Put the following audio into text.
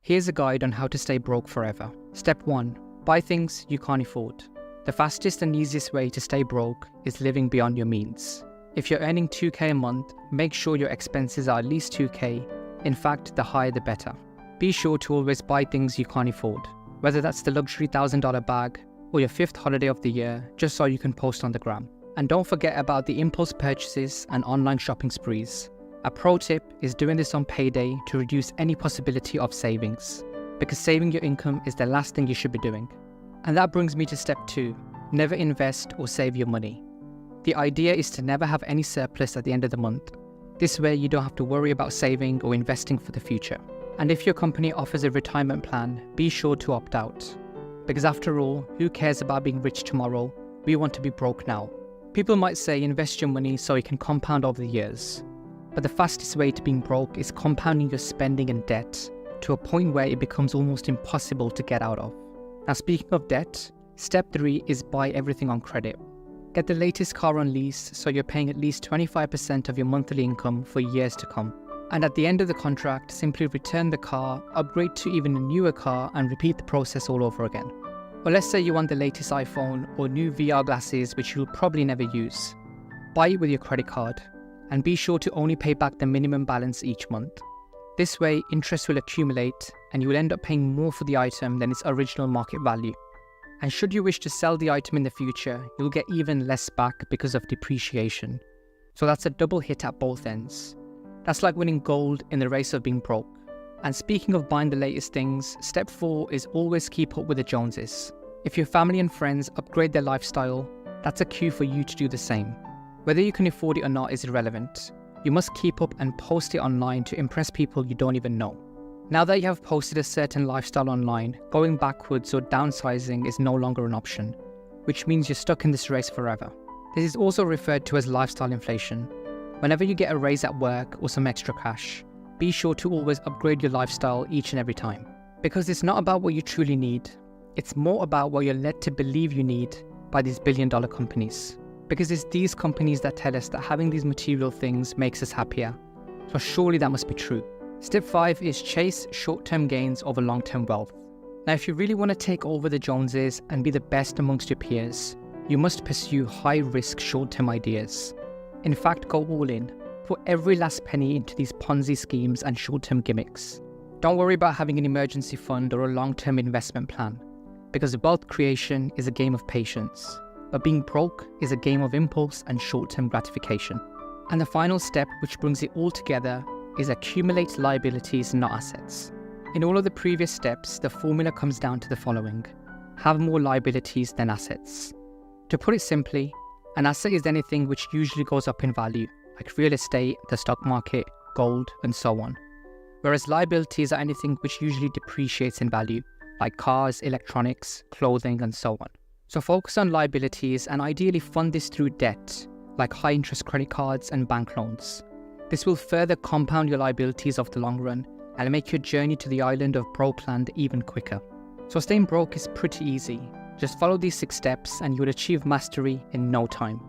Here's a guide on how to stay broke forever. Step 1. Buy things you can't afford. The fastest and easiest way to stay broke is living beyond your means. If you're earning 2k a month, make sure your expenses are at least 2k. In fact, the higher the better. Be sure to always buy things you can't afford, whether that's the luxury $1,000 bag or your 5th holiday of the year, just so you can post on the gram. And don't forget about the impulse purchases and online shopping sprees. A pro tip is doing this on payday to reduce any possibility of savings, because saving your income is the last thing you should be doing. And that brings me to step 2, never invest or save your money. The idea is to never have any surplus at the end of the month. This way you don't have to worry about saving or investing for the future. And if your company offers a retirement plan, be sure to opt out. Because after all, who cares about being rich tomorrow? We want to be broke now. People might say invest your money so it can compound over the years. But the fastest way to being broke is compounding your spending and debt to a point where it becomes almost impossible to get out of. Now, speaking of debt, step 3 is buy everything on credit. Get the latest car on lease so you're paying at least 25% of your monthly income for years to come. And at the end of the contract, simply return the car, upgrade to even a newer car, and repeat the process all over again. Or let's say you want the latest iPhone or new VR glasses, which you'll probably never use. Buy it with your credit card, and be sure to only pay back the minimum balance each month. This way, interest will accumulate, and you will end up paying more for the item than its original market value. And should you wish to sell the item in the future, you'll get even less back because of depreciation. So that's a double hit at both ends. That's like winning gold in the race of being broke. And speaking of buying the latest things, step 4 is always keep up with the Joneses. If your family and friends upgrade their lifestyle, that's a cue for you to do the same. Whether you can afford it or not is irrelevant. You must keep up and post it online to impress people you don't even know. Now that you have posted a certain lifestyle online, going backwards or downsizing is no longer an option, which means you're stuck in this race forever. This is also referred to as lifestyle inflation. Whenever you get a raise at work or some extra cash, be sure to always upgrade your lifestyle each and every time. Because it's not about what you truly need, it's more about what you're led to believe you need by these billion-dollar companies. Because it's these companies that tell us that having these material things makes us happier. So surely that must be true. Step 5 is chase short-term gains over long-term wealth. Now, if you really want to take over the Joneses and be the best amongst your peers, you must pursue high-risk short-term ideas. In fact, go all in. Put every last penny into these Ponzi schemes and short-term gimmicks. Don't worry about having an emergency fund or a long-term investment plan, because wealth creation is a game of patience. But being broke is a game of impulse and short-term gratification. And the final step, which brings it all together, is accumulate liabilities, not assets. In all of the previous steps, the formula comes down to the following: have more liabilities than assets. To put it simply, an asset is anything which usually goes up in value, like real estate, the stock market, gold, and so on. Whereas liabilities are anything which usually depreciates in value, like cars, electronics, clothing, and so on. So focus on liabilities and ideally fund this through debt, like high-interest credit cards and bank loans. This will further compound your liabilities over the long run and make your journey to the island of Brokeland even quicker. So staying broke is pretty easy. Just follow these 6 steps and you will achieve mastery in no time.